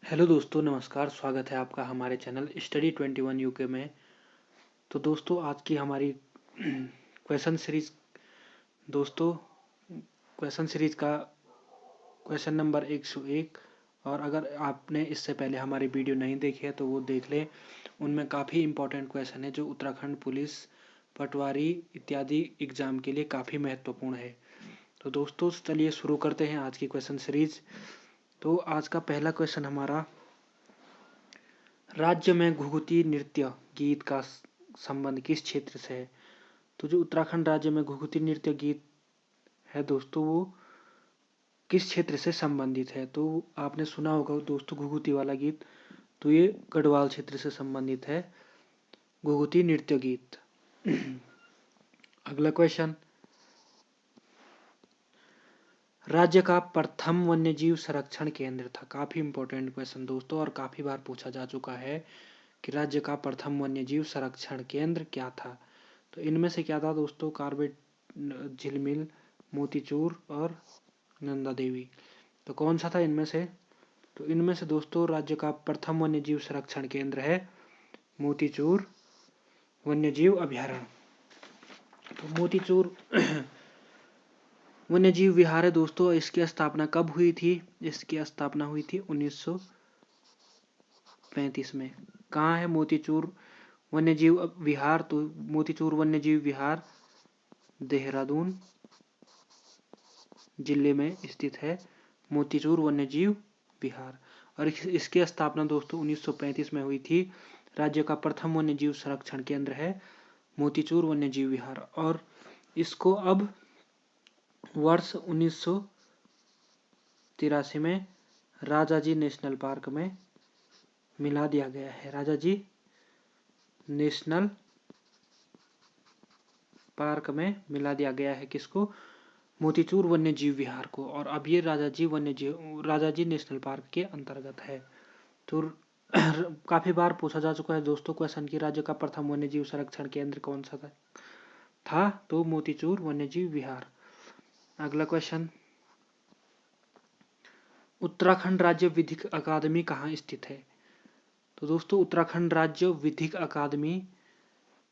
Hello दोस्तों, नमस्कार। स्वागत है आपका हमारे चैनल स्टडी 21 यूके में। तो दोस्तों, आज की हमारी क्वेश्चन सीरीज दोस्तों क्वेश्चन सीरीज का क्वेश्चन नंबर 101। और अगर आपने इससे पहले हमारी वीडियो नहीं देखी है तो वो देख लें। उनमें काफ़ी इंपॉर्टेंट क्वेश्चन है जो उत्तराखंड पुलिस, पटवारी इत्यादि एग्जाम के लिए काफ़ी महत्वपूर्ण है। तो दोस्तों, चलिए शुरू करते हैं आज की क्वेश्चन सीरीज। तो आज का पहला क्वेश्चन हमारा, राज्य में घुघुती नृत्य गीत का संबंध किस क्षेत्र से है? तो जो उत्तराखंड राज्य में घुघुती नृत्य गीत है दोस्तों, वो किस क्षेत्र से संबंधित है? तो आपने सुना होगा दोस्तों घुघुती वाला गीत, तो ये गढ़वाल क्षेत्र से संबंधित है घुघुती नृत्य गीत। अगला क्वेश्चन, राज्य का प्रथम वन्यजीव संरक्षण केंद्र था। काफी इंपॉर्टेंट क्वेश्चन दोस्तों, और काफी बार पूछा जा चुका है कि राज्य का प्रथम वन्यजीव संरक्षण केंद्र क्या था। तो इनमें से क्या था दोस्तों? कार्बेट, झिलमिल, मोतीचूर और नंदा देवी। तो कौन सा था इनमें से? तो इनमें से दोस्तों राज्य का प्रथम वन्यजीव संरक्षण केंद्र है मोतीचूर वन्यजीव अभ्यारण्य। तो मोतीचूर वन्यजीव विहार है दोस्तों। इसकी स्थापना कब हुई थी? इसकी स्थापना हुई थी 1935 में। कहाँ है मोतीचूर वन्यजीव विहार? तो मोतीचूर वन्यजीव विहार देहरादून जिले में स्थित है मोतीचूर वन्यजीव विहार। और इसकी स्थापना दोस्तों 1935 में हुई थी। राज्य का प्रथम वन्यजीव संरक्षण केंद्र है मोतीचूर वन्यजीव विहार। और इसको अब वर्ष 1983 में राजाजी नेशनल पार्क में मिला दिया गया है। राजाजी नेशनल पार्क में मिला दिया गया है किसको? मोतीचूर वन्यजीव विहार को। और अब ये राजाजी नेशनल पार्क के अंतर्गत है। तो काफी बार पूछा जा चुका है दोस्तों क्वेश्चन की राज्य का प्रथम वन्यजीव संरक्षण केंद्र कौन सा था? तो मोतीचूर वन्यजीव विहार। अगला क्वेश्चन, उत्तराखंड राज्य विधिक अकादमी कहाँ स्थित है? तो दोस्तों उत्तराखंड राज्य विधिक अकादमी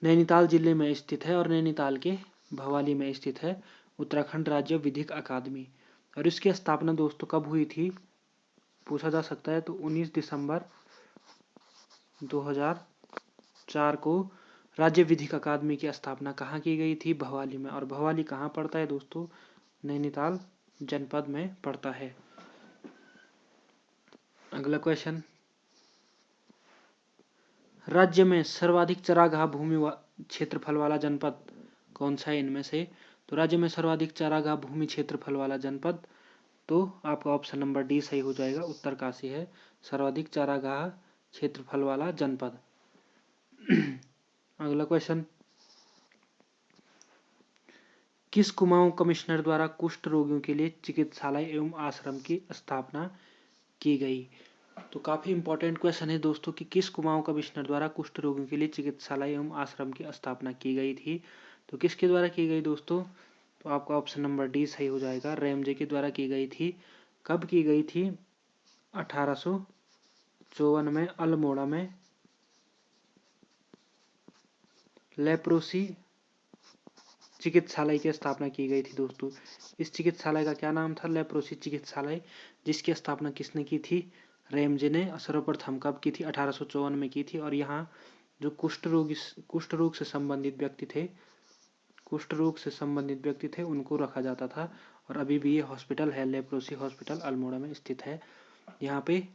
नैनीताल जिले में स्थित है और नैनीताल के भवाली में स्थित है उत्तराखंड राज्य विधिक अकादमी। और इसकी स्थापना दोस्तों कब हुई थी? पूछा जा सकता है। तो 19 दिसंबर 2004 को राज्य विधिक अकादमी की स्थापना कहाँ की गई थी? भवाली में। और भवाली कहाँ पड़ता है दोस्तों? नैनीताल जनपद में पड़ता है। अगला क्वेश्चन, राज्य में सर्वाधिक चरागाह भूमि क्षेत्रफल वाला जनपद कौन सा है इनमें से? तो राज्य में सर्वाधिक चरागाह भूमि क्षेत्रफल वाला जनपद, तो आपका ऑप्शन नंबर डी सही हो जाएगा। उत्तरकाशी है सर्वाधिक चारागाह क्षेत्रफल वाला जनपद। अगला क्वेश्चन, किस कुमाऊं कमिश्नर द्वारा कुष्ठ रोगियों के लिए चिकित्सालय एवं आश्रम की स्थापना की गई? तो काफी इंपॉर्टेंट क्वेश्चन है दोस्तों कि किस कुमाऊं कमिश्नर द्वारा कुष्ठ रोगियों के लिए चिकित्सालय एवं आश्रम की स्थापना की गई थी? तो किसके द्वारा की गई दोस्तों? तो आपका ऑप्शन नंबर डी सही हो जाएगा। रैमजे के द्वारा की गई थी। कब की गई थी? 1854 में अल्मोड़ा में लेप्रोसी चिकित्सालय की स्थापना की गई थी दोस्तों। इस चिकित्सालय का क्या नाम था? लेप्रोसी चिकित्सालय, जिसकी स्थापना किसने की थी? रैमजे ने। सर्वप्रथम कब की थी? 1854 में की थी। और यहाँ जो कुष्ठ रोग से संबंधित व्यक्ति थे उनको रखा जाता था। और अभी भी ये हॉस्पिटल है, लेप्रोसी हॉस्पिटल अल्मोड़ा में स्थित है। यहाँ पे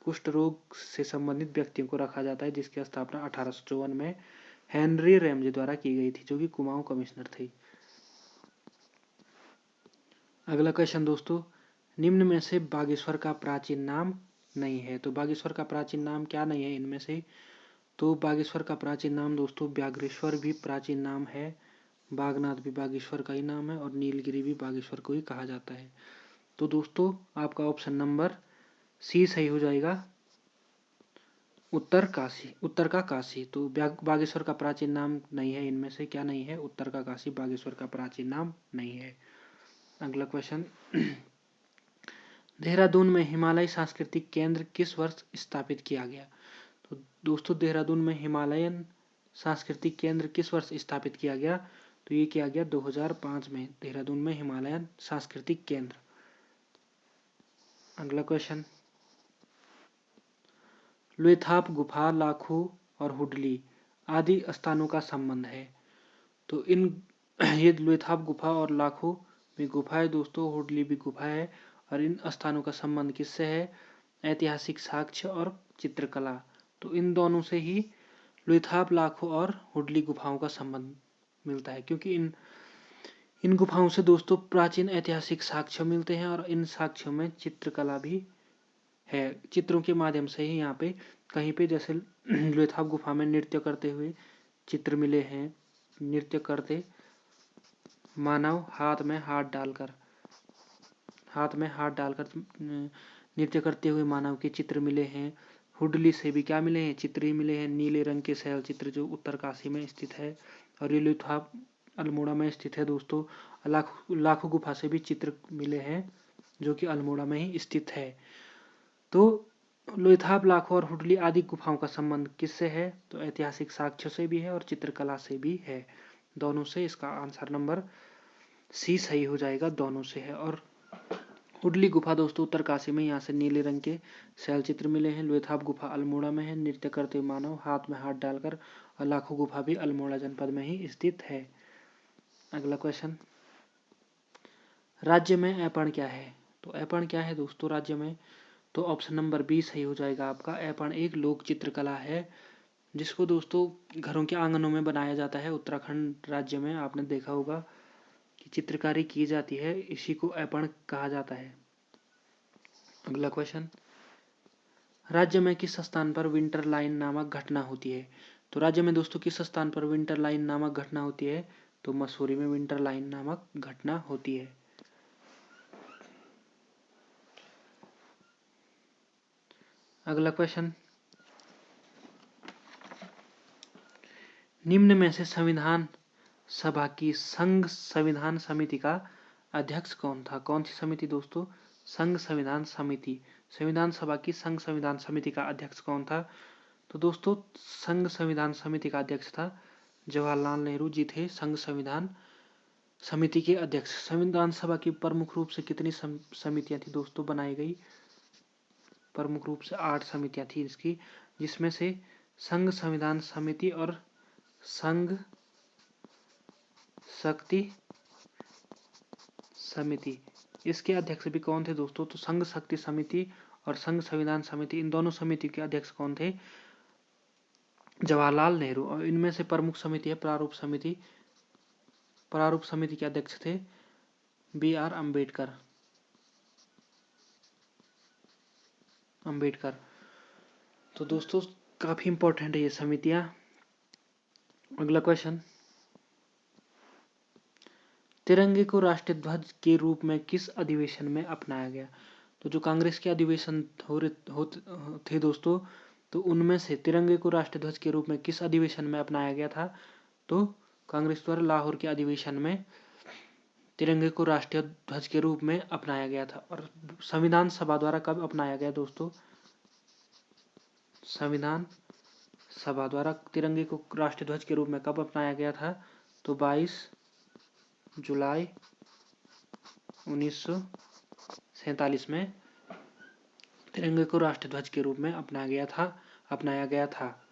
कुष्ठ रोग से संबंधित व्यक्तियों को रखा जाता है, जिसकी स्थापना 1854 में हेनरी रैमजे द्वारा की गई थी, जो कि कुमाऊं कमिश्नर थे। अगला क्वेश्चन दोस्तों, निम्न में से बागेश्वर का प्राचीन नाम नहीं है। तो बागेश्वर का प्राचीन नाम क्या नहीं है इनमें से? तो बागेश्वर का प्राचीन नाम दोस्तों व्याघ्रेश्वर भी प्राचीन नाम है, बागनाथ भी बागेश्वर का ही नाम है, और नीलगिरी भी बागेश्वर को ही कहा जाता है। तो दोस्तों आपका ऑप्शन नंबर सी सही हो जाएगा, उत्तर का काशी। तो बागेश्वर का प्राचीन नाम नहीं है इनमें से, क्या नहीं है? उत्तर का काशी बागेश्वर का प्राचीन नाम नहीं है। अगला क्वेश्चन, देहरादून में हिमालय सांस्कृतिक केंद्र किस वर्ष स्थापित किया गया? तो दोस्तों देहरादून में हिमालयन सांस्कृतिक केंद्र किस वर्ष स्थापित किया गया? तो ये किया गया 2005 में, देहरादून में हिमालयन सांस्कृतिक केंद्र। अगला क्वेश्चन, लोथाप गुफा, लाखू और हुडली आदि स्थानों का संबंध है। तो इन ये लोथाप गुफा और लाखू भी गुफा है दोस्तों, हुडली भी गुफा है, और इन स्थानों का संबंध किससे है? ऐतिहासिक साक्ष्य और चित्रकला। तो इन दोनों से ही लोथाप, लाखू और हुडली गुफाओं का संबंध मिलता है, क्योंकि इन गुफाओं से दोस्तों प्राचीन ऐतिहासिक साक्ष्य मिलते हैं और इन साक्ष्यों में चित्रकला भी है। चित्रों के माध्यम से ही यहाँ पे कहीं पे जैसे लोथाप गुफा में नृत्य करते हुए चित्र मिले हैं, नृत्य करते मानव हाथ में हाथ डालकर नृत्य करते हुए मानव के चित्र मिले हैं। हुडली से भी क्या मिले हैं? चित्र ही मिले हैं, नीले रंग के शैल चित्र जो उत्तरकाशी में स्थित है, और ये लोथाप अल्मोड़ा में स्थित है दोस्तों। लाखू गुफा से भी चित्र मिले हैं जो कि अल्मोड़ा में ही स्थित है। तो लोथाप, लाखू और हुडली आदि गुफाओं का संबंध किससे है? तो ऐतिहासिक साक्ष्य से भी है और चित्रकला से भी है, दोनों से। इसका आंसर नंबर सी सही हो जाएगा, दोनों से है। और हुडली गुफा दोस्तों उत्तरकाशी में, यहाँ से नीले रंग के शैल चित्र मिले हैं। लोथाप गुफा अल्मोड़ा में है, नृत्य करते मानव हाथ में हाथ डालकर, और लाखू गुफा भी अल्मोड़ा जनपद में ही स्थित है। अगला क्वेश्चन, राज्य में ऐपण क्या है? तो ऐपण क्या है दोस्तों राज्य में? तो ऑप्शन नंबर बी सही हो जाएगा आपका। ऐपण एक लोक चित्रकला है जिसको दोस्तों घरों के आंगनों में बनाया जाता है। उत्तराखंड राज्य में आपने देखा होगा कि चित्रकारी की जाती है, इसी को ऐपण कहा जाता है। अगला क्वेश्चन, राज्य में किस स्थान पर विंटर लाइन नामक घटना होती है? तो राज्य में दोस्तों किस स्थान पर विंटर लाइन नामक घटना होती है? तो मसूरी में विंटर लाइन नामक घटना होती है। अगला क्वेश्चन, निम्न में से संविधान सभा की संघ संविधान समिति का अध्यक्ष कौन था? कौन सी समिति दोस्तों? संघ संविधान समिति। संविधान सभा की संघ संविधान समिति का अध्यक्ष कौन था? तो दोस्तों संघ संविधान समिति का अध्यक्ष था जवाहरलाल नेहरू जी थे संघ संविधान समिति के अध्यक्ष। संविधान सभा की प्रमुख रूप से कितनी समितियां थी दोस्तों बनाई गई? प्रमुख रूप से 8 समितियां थी इसकी, जिसमें से संघ संविधान समिति और संघ शक्ति समिति, इसके अध्यक्ष भी कौन थे दोस्तों? तो संघ शक्ति समिति और संघ संविधान समिति, इन दोनों समिति के अध्यक्ष कौन थे? जवाहरलाल नेहरू। और इनमें से प्रमुख समिति है प्रारूप समिति। प्रारूप समिति के अध्यक्ष थे BR अम्बेडकर। तो दोस्तों काफी इंपॉर्टेंट है ये समितियां। अगला क्वेश्चन, तिरंगे को राष्ट्रीय ध्वज के रूप में किस अधिवेशन में अपनाया गया? तो जो कांग्रेस के अधिवेशन थे दोस्तों, तो उनमें से तिरंगे को राष्ट्रीय ध्वज के रूप में किस अधिवेशन में अपनाया गया था? तो कांग्रेस द्वारा लाहौर के अधिवेशन में तिरंगे को राष्ट्रीय ध्वज के रूप में अपनाया गया था। और संविधान सभा द्वारा कब अपनाया गया दोस्तों? संविधान सभा द्वारा तिरंगे को राष्ट्रीय ध्वज के रूप में कब अपनाया गया था? तो 22 जुलाई 1947 में तिरंगे को राष्ट्रीय ध्वज के रूप में अपनाया गया था।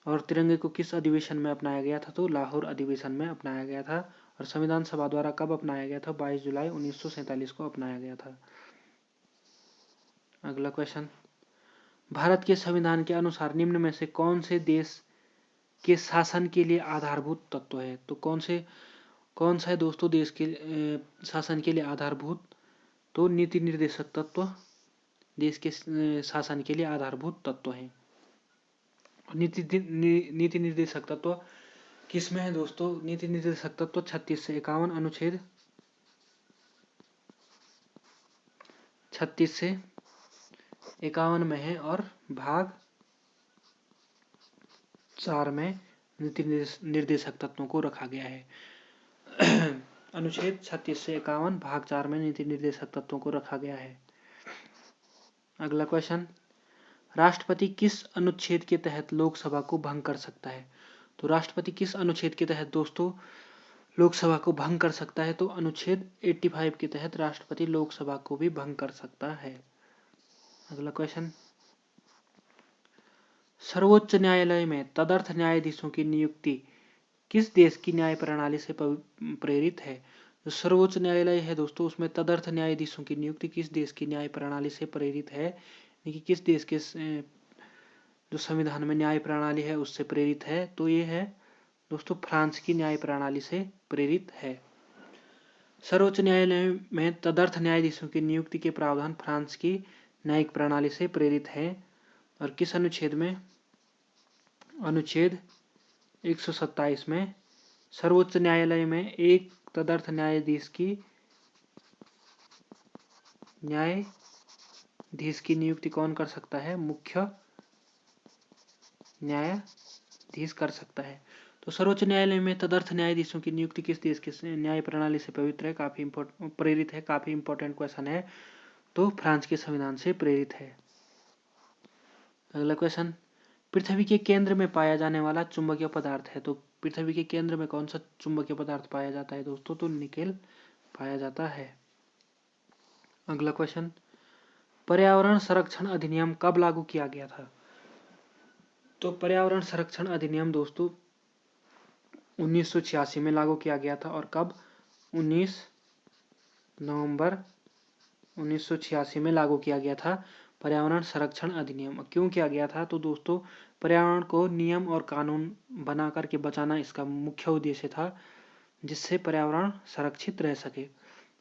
और तिरंगे को किस अधिवेशन में अपनाया गया था? तो लाहौर अधिवेशन में अपनाया गया था। और संविधान सभा द्वारा कब अपनाया गया था? 22 जुलाई 1947 को अपनाया गया था। अगला क्वेश्चन, भारत के संविधान के अनुसार निम्न में से कौन से देश के शासन के लिए आधारभूत तत्व है? तो कौन सा है दोस्तों देश के शासन के लिए आधारभूत? तो नीति निर्देशक तत्व देश के शासन के लिए आधारभूत तत्व है। नीति निर्देशक तत्व किसमें है दोस्तों? नीति निर्देशक तत्व 36 से 51 अनुच्छेद 36 से 51 में है, और भाग 4 में नीति निर्देशक तत्वों को रखा गया है। अनुच्छेद 36 से 51 भाग 4 में नीति निर्देशक तत्वों को रखा गया है। अगला क्वेश्चन, राष्ट्रपति किस अनुच्छेद के तहत लोकसभा को भंग कर सकता है? तो राष्ट्रपति किस अनुच्छेद के तहत दोस्तों लोकसभा को भंग कर सकता है? तो अनुच्छेद 85 के तहत राष्ट्रपति लोकसभा को भी भंग कर सकता है। अगला क्वेश्चन, सर्वोच्च न्यायालय में तदर्थ न्यायाधीशों की नियुक्ति किस देश की न्याय प्रणाली से प्रेरित है? जो सर्वोच्च न्यायालय है दोस्तों, उसमें तदर्थ न्यायाधीशों की नियुक्ति किस देश की न्याय प्रणाली से प्रेरित है? यानी कि किस देश के जो संविधान में न्याय प्रणाली है उससे प्रेरित है? तो ये है दोस्तों फ्रांस की न्याय प्रणाली से प्रेरित है। सर्वोच्च न्यायालय में तदर्थ न्यायाधीशों की नियुक्ति के प्रावधान फ्रांस की न्यायिक प्रणाली से प्रेरित है और किस अनुच्छेद में? अनुच्छेद 127 में सर्वोच्च न्यायालय में एक तदर्थ न्यायाधीश की नियुक्ति कौन कर सकता है? मुख्य न्यायाधीश कर सकता है। तो सर्वोच्च न्यायालय में तदर्थ न्यायाधीशों की नियुक्ति किस देश की न्याय प्रणाली से पवित्र है? प्रेरित है। काफी इंपॉर्टेंट क्वेश्चन है। तो फ्रांस के संविधान से प्रेरित है। अगला क्वेश्चन, पृथ्वी के केंद्र में पाया जाने वाला चुंबकीय पदार्थ है। तो पृथ्वी के केंद्र में कौन सा चुंबकीय पदार्थ पाया जाता है दोस्तों? तो निकेल पाया जाता है। अगला क्वेश्चन, पर्यावरण संरक्षण अधिनियम कब लागू किया गया था? तो पर्यावरण संरक्षण अधिनियम दोस्तों 1986 में लागू किया गया था। और कब? 19 नवंबर 1986 में लागू किया गया था पर्यावरण संरक्षण अधिनियम। क्यों किया गया था? तो दोस्तों पर्यावरण को नियम और कानून बना करके बचाना इसका मुख्य उद्देश्य था, जिससे पर्यावरण संरक्षित रह सके।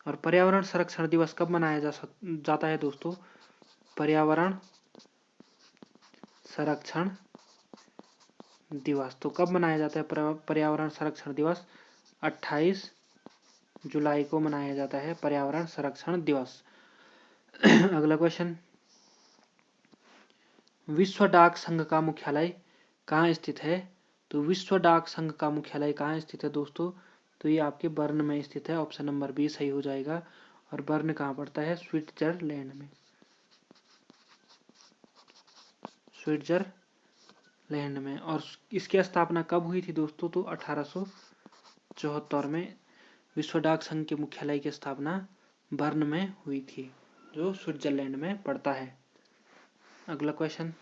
और पर्यावरण संरक्षण दिवस कब मनाया जाता है दोस्तों? पर्यावरण संरक्षण दिवस तो कब मनाया जाता है पर्यावरण संरक्षण दिवस? 28 जुलाई को मनाया जाता है पर्यावरण संरक्षण दिवस। अगला क्वेश्चन, विश्व डाक संघ का मुख्यालय कहाँ स्थित है? तो विश्व डाक संघ का मुख्यालय कहाँ स्थित है दोस्तों? तो ये आपके बर्न में स्थित है। ऑप्शन नंबर बी सही हो जाएगा। और बर्न कहाँ पड़ता है? स्विट्जरलैंड में। स्विट्जरलैंड में। और इसकी स्थापना कब हुई थी दोस्तों? तो 1874 में विश्व डाक संघ के मुख्यालय की स्थापना बर्न में हुई थी, जो स्विट्जरलैंड में पड़ता है। अगला क्वेश्चन,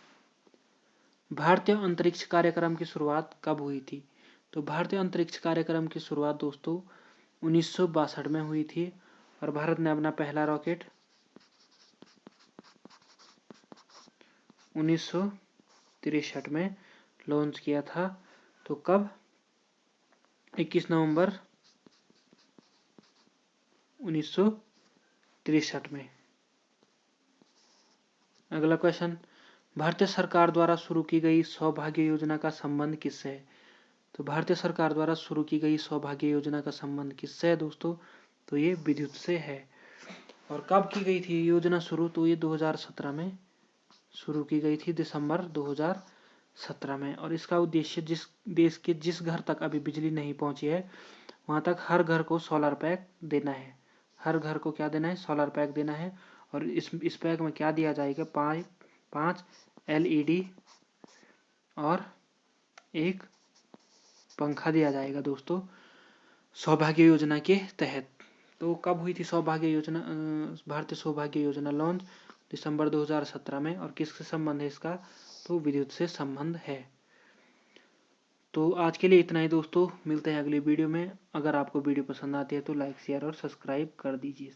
भारतीय अंतरिक्ष कार्यक्रम की शुरुआत कब हुई थी? तो भारतीय अंतरिक्ष कार्यक्रम की शुरुआत दोस्तों 1962 में हुई थी। और भारत ने अपना पहला रॉकेट 1963 में लॉन्च किया था। तो कब? 21 नवंबर 1963 में। अगला क्वेश्चन, भारतीय सरकार द्वारा शुरू की गई सौभाग्य योजना का संबंध किससे है? तो भारतीय सरकार द्वारा शुरू की गई सौभाग्य योजना का संबंध किससे है दोस्तों? तो ये विद्युत से है। और कब की गई थी योजना शुरू? तो ये 2017 में शुरू की गई थी, दिसंबर 2017 में। और इसका उद्देश्य जिस देश के जिस घर तक अभी बिजली नहीं पहुंची है वहां तक हर घर को सोलर पैक देना है। हर घर को क्या देना है? सोलर पैक देना है। और इस पैक में क्या दिया जाएगा? 5 LED और एक पंखा दिया जाएगा दोस्तों सौभाग्य योजना के तहत। तो कब हुई थी सौभाग्य योजना, भारतीय सौभाग्य योजना लॉन्च? दिसंबर 2017 में। और किससे संबंध है इसका? तो विद्युत से संबंध है। तो आज के लिए इतना ही दोस्तों, मिलते हैं अगली वीडियो में। अगर आपको वीडियो पसंद आती है तो लाइक शेयर और सब्सक्राइब कर दीजिए।